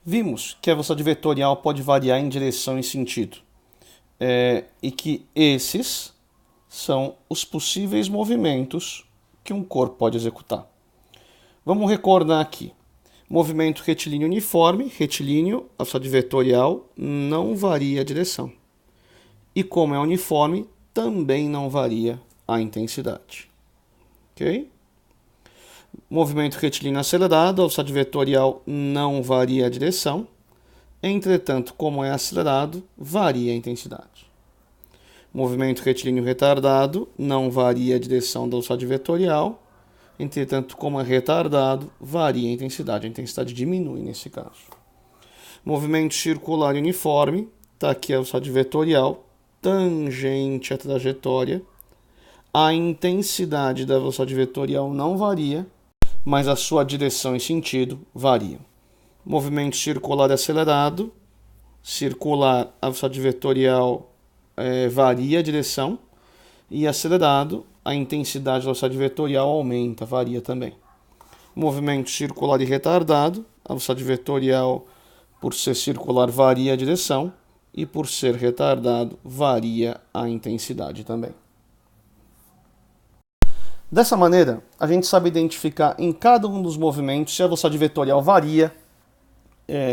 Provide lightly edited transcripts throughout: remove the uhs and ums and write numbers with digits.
Vimos que a velocidade vetorial pode variar em direção e sentido, e que esses são os possíveis movimentos que um corpo pode executar. Vamos recordar aqui. Movimento retilíneo uniforme, retilíneo, a velocidade vetorial não varia a direção. E como é uniforme, também não varia a intensidade. Ok? Movimento retilíneo acelerado, a velocidade vetorial não varia a direção. Entretanto, como é acelerado, varia a intensidade. Movimento retilíneo retardado não varia a direção da velocidade vetorial. Entretanto, como é retardado, varia a intensidade. A intensidade diminui nesse caso. Movimento circular uniforme, está aqui a velocidade vetorial, tangente à trajetória. A intensidade da velocidade vetorial não varia, mas a sua direção e sentido variam. Movimento circular acelerado, circular, a velocidade vetorial varia a direção, e acelerado, a intensidade da velocidade vetorial aumenta, varia também. Movimento circular e retardado, a velocidade vetorial, por ser circular, varia a direção, e por ser retardado, varia a intensidade também. Dessa maneira, a gente sabe identificar em cada um dos movimentos se a velocidade vetorial varia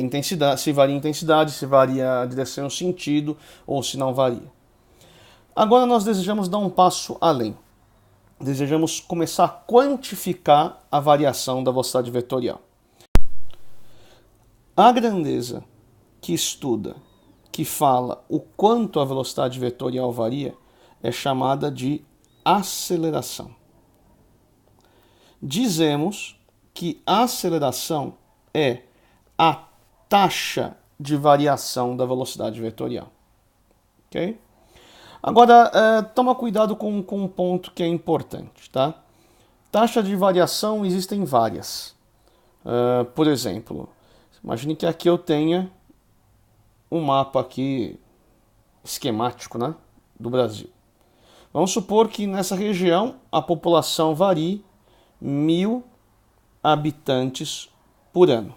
intensidade, se varia a intensidade, se varia a direção e o sentido, ou se não varia. Agora nós desejamos dar um passo além. Desejamos começar a quantificar a variação da velocidade vetorial. A grandeza que estuda, que fala o quanto a velocidade vetorial varia, é chamada de aceleração. Dizemos que a aceleração é a taxa de variação da velocidade vetorial. Ok? Agora, toma cuidado com um ponto que é importante, tá? Taxa de variação existem várias. Por exemplo, imagine que aqui eu tenha um mapa aqui esquemático, né, do Brasil. Vamos supor que nessa região a população varie 1.000 habitantes por ano,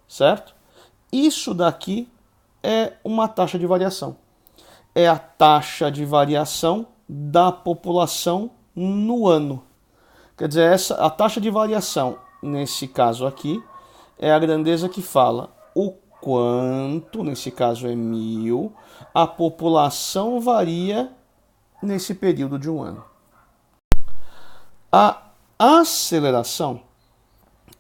certo? Isso daqui é uma taxa de variação. É a taxa de variação da população no ano. Quer dizer, a taxa de variação, nesse caso aqui, é a grandeza que fala o quanto, nesse caso é 1.000, a população varia nesse período de um ano. A aceleração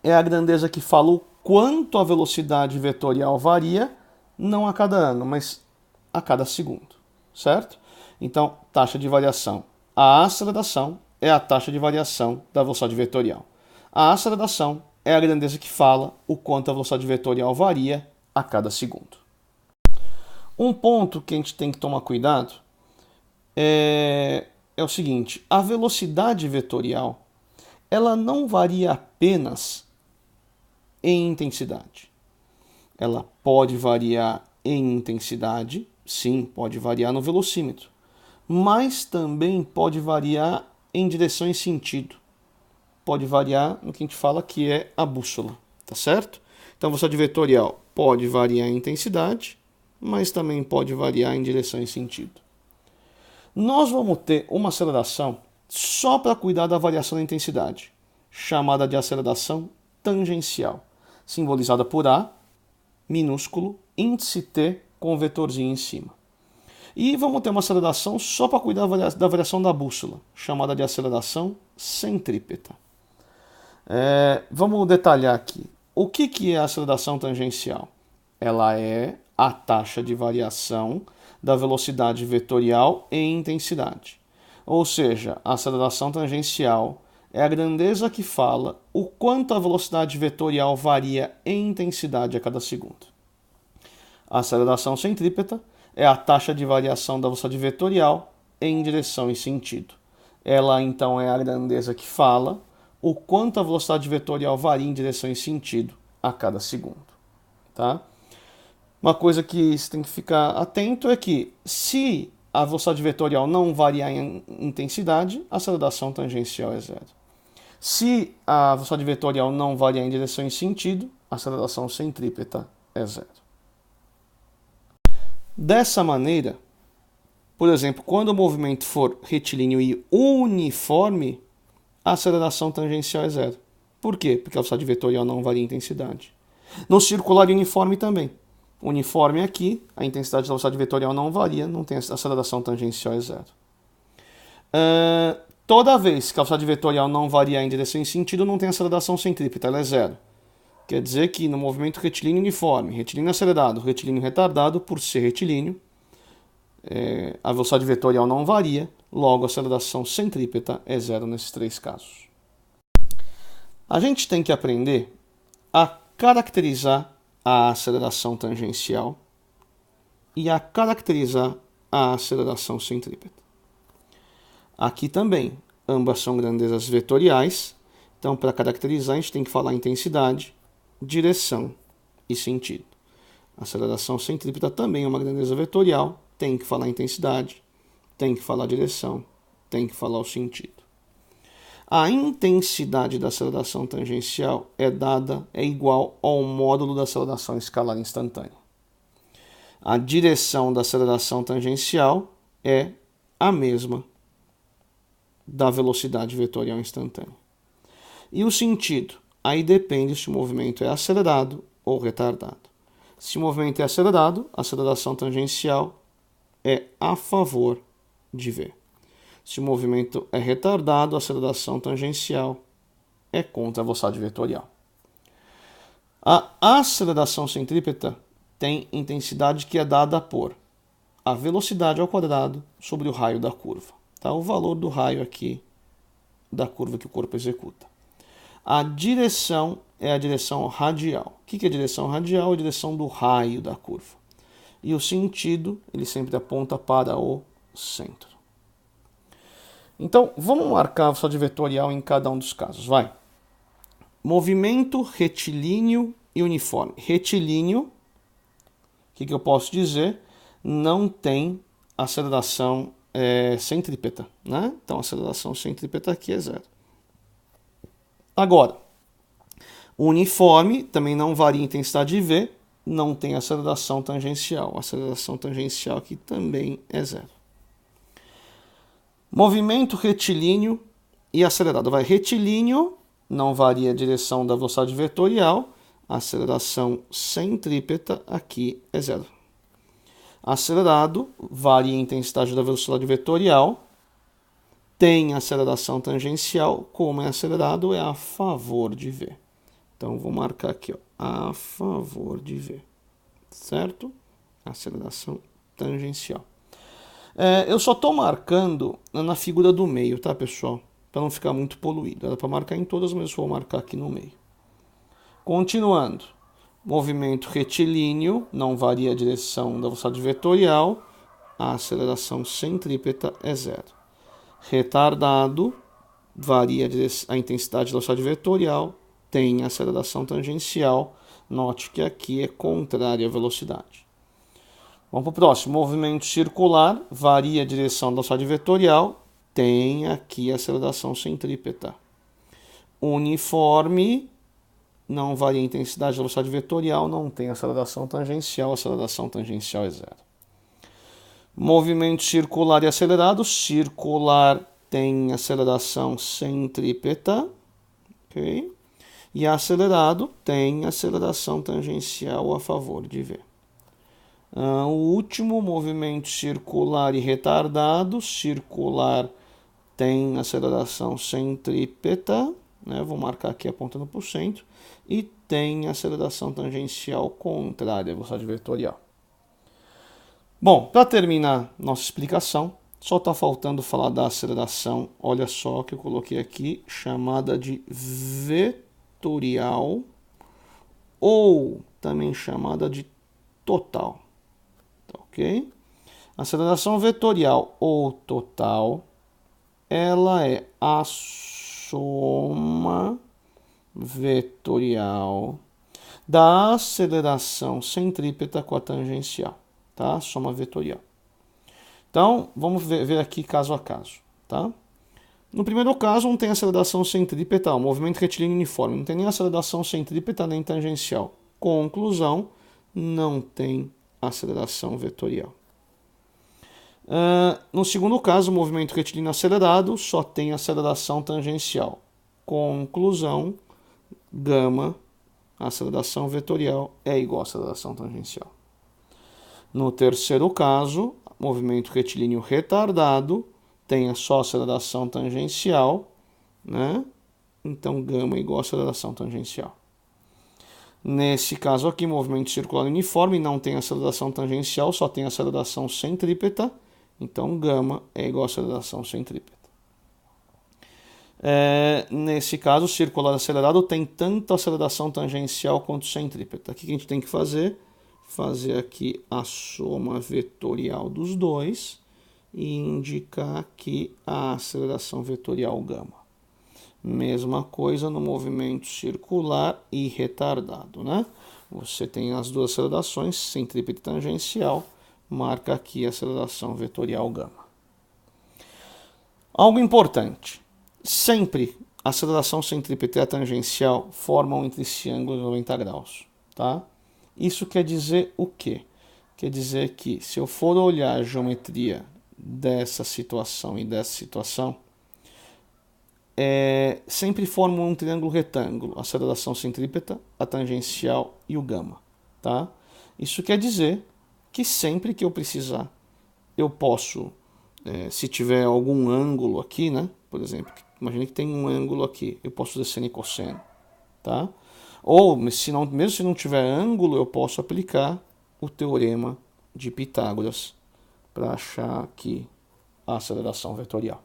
é a grandeza que fala o quanto a velocidade vetorial varia, não a cada ano, mas a cada segundo. Certo? Então, taxa de variação. A aceleração é a taxa de variação da velocidade vetorial. A aceleração é a grandeza que fala o quanto a velocidade vetorial varia a cada segundo. Um ponto que a gente tem que tomar cuidado é o seguinte: a velocidade vetorial ela não varia apenas em intensidade. Ela pode variar em intensidade. Sim, pode variar no velocímetro, mas também pode variar em direção e sentido. Pode variar no que a gente fala que é a bússola, tá certo? Então, a velocidade vetorial pode variar em intensidade, mas também pode variar em direção e sentido. Nós vamos ter uma aceleração só para cuidar da variação da intensidade, chamada de aceleração tangencial, simbolizada por A, minúsculo, índice T, com o vetorzinho em cima. E vamos ter uma aceleração só para cuidar da variação da bússola, chamada de aceleração centrípeta. Vamos detalhar aqui. O que é a aceleração tangencial? Ela é a taxa de variação da velocidade vetorial em intensidade. Ou seja, a aceleração tangencial é a grandeza que fala o quanto a velocidade vetorial varia em intensidade a cada segundo. A aceleração centrípeta é a taxa de variação da velocidade vetorial em direção e sentido. Ela, então, é a grandeza que fala o quanto a velocidade vetorial varia em direção e sentido a cada segundo. Tá? Uma coisa que você tem que ficar atento é que, se a velocidade vetorial não variar em intensidade, a aceleração tangencial é zero. Se a velocidade vetorial não variar em direção e sentido, a aceleração centrípeta é zero. Dessa maneira, por exemplo, quando o movimento for retilíneo e uniforme, a aceleração tangencial é zero. Por quê? Porque a velocidade vetorial não varia em intensidade. No circular e uniforme também. Uniforme aqui, a intensidade da velocidade vetorial não varia, não tem aceleração tangencial é zero. Toda vez que a velocidade vetorial não varia em direção e sentido, não tem aceleração centrípeta, ela é zero. Quer dizer que no movimento retilíneo uniforme, retilíneo acelerado, retilíneo retardado, por ser retilíneo, a velocidade vetorial não varia, logo a aceleração centrípeta é zero nesses três casos. A gente tem que aprender a caracterizar a aceleração tangencial e a caracterizar a aceleração centrípeta. Aqui também, ambas são grandezas vetoriais, então para caracterizar a gente tem que falar intensidade, direção e sentido. A aceleração centrípeta também é uma grandeza vetorial, tem que falar intensidade, tem que falar direção, tem que falar o sentido. A intensidade da aceleração tangencial é igual ao módulo da aceleração escalar instantânea. A direção da aceleração tangencial é a mesma da velocidade vetorial instantânea. E o sentido? Aí depende se o movimento é acelerado ou retardado. Se o movimento é acelerado, a aceleração tangencial é a favor de v. Se o movimento é retardado, a aceleração tangencial é contra a velocidade vetorial. A aceleração centrípeta tem intensidade que é dada por a velocidade ao quadrado sobre o raio da curva. Tá? O valor do raio aqui da curva que o corpo executa. A direção é a direção radial. O que é a direção radial? É a direção do raio da curva. E o sentido, ele sempre aponta para o centro. Então, vamos marcar a velocidade vetorial em cada um dos casos. Vai. Movimento retilíneo e uniforme. Retilíneo, o que eu posso dizer? Não tem aceleração centrípeta, né? Então, a aceleração centrípeta aqui é zero. Agora, uniforme também não varia a intensidade de V, não tem aceleração tangencial. A aceleração tangencial aqui também é zero. Movimento retilíneo e acelerado. Vai, retilíneo não varia a direção da velocidade vetorial, a aceleração centrípeta aqui é zero. Acelerado varia a intensidade da velocidade vetorial, tem aceleração tangencial, como é acelerado, é a favor de v. Então, vou marcar aqui, ó, a favor de v, certo? Aceleração tangencial. Eu só estou marcando na figura do meio, tá, pessoal? Para não ficar muito poluído. Era para marcar em todas, mas eu vou marcar aqui no meio. Continuando. Movimento retilíneo, não varia a direção da velocidade vetorial, a aceleração centrípeta é zero. Retardado, varia a intensidade da velocidade vetorial, tem aceleração tangencial, note que aqui é contrária à velocidade. Vamos para o próximo, movimento circular, varia a direção da velocidade vetorial, tem aqui aceleração centrípeta. Uniforme, não varia a intensidade da velocidade vetorial, não tem aceleração tangencial é zero. Movimento circular e acelerado, circular tem aceleração centrípeta, ok? E acelerado tem aceleração tangencial a favor de v. O último, movimento circular e retardado, circular tem aceleração centrípeta, né? Vou marcar aqui apontando para o centro, e tem aceleração tangencial contrária à velocidade vetorial. Bom, para terminar nossa explicação, só está faltando falar da aceleração, olha só que eu coloquei aqui, chamada de vetorial, ou também chamada de total. Tá, ok? Aceleração vetorial ou total, ela é a soma vetorial da aceleração centrípeta com a tangencial, tá? Soma vetorial. Então, vamos ver aqui caso a caso, tá? No primeiro caso, não tem aceleração centrípeta, o movimento retilíneo uniforme, não tem nem aceleração centrípeta nem tangencial. Conclusão, não tem aceleração vetorial. No segundo caso, o movimento retilíneo acelerado só tem aceleração tangencial. Conclusão, gama, aceleração vetorial é igual a aceleração tangencial. No terceiro caso, movimento retilíneo retardado tem só aceleração tangencial, né? Então gama é igual a aceleração tangencial. Nesse caso aqui, movimento circular uniforme não tem aceleração tangencial, só tem aceleração centrípeta. Então gama é igual a aceleração centrípeta. Nesse caso, circular acelerado tem tanto aceleração tangencial quanto centrípeta. O que a gente tem que fazer? Fazer aqui a soma vetorial dos dois e indicar aqui a aceleração vetorial gama. Mesma coisa no movimento circular e retardado, né? Você tem as duas acelerações, centrípeta e tangencial, marca aqui a aceleração vetorial gama. Algo importante, sempre a aceleração centrípeta e a tangencial formam entre si ângulos de 90 graus, tá? Isso quer dizer o quê? Quer dizer que se eu for olhar a geometria dessa situação e dessa situação, sempre formam um triângulo retângulo, a aceleração centrípeta, a tangencial e o gama, tá? Isso quer dizer que sempre que eu precisar, eu posso, se tiver algum ângulo aqui, né? Por exemplo, imagine que tem um ângulo aqui, eu posso fazer seno e cosseno, tá? Ou, mesmo se não tiver ângulo, eu posso aplicar o teorema de Pitágoras para achar aqui a aceleração vetorial.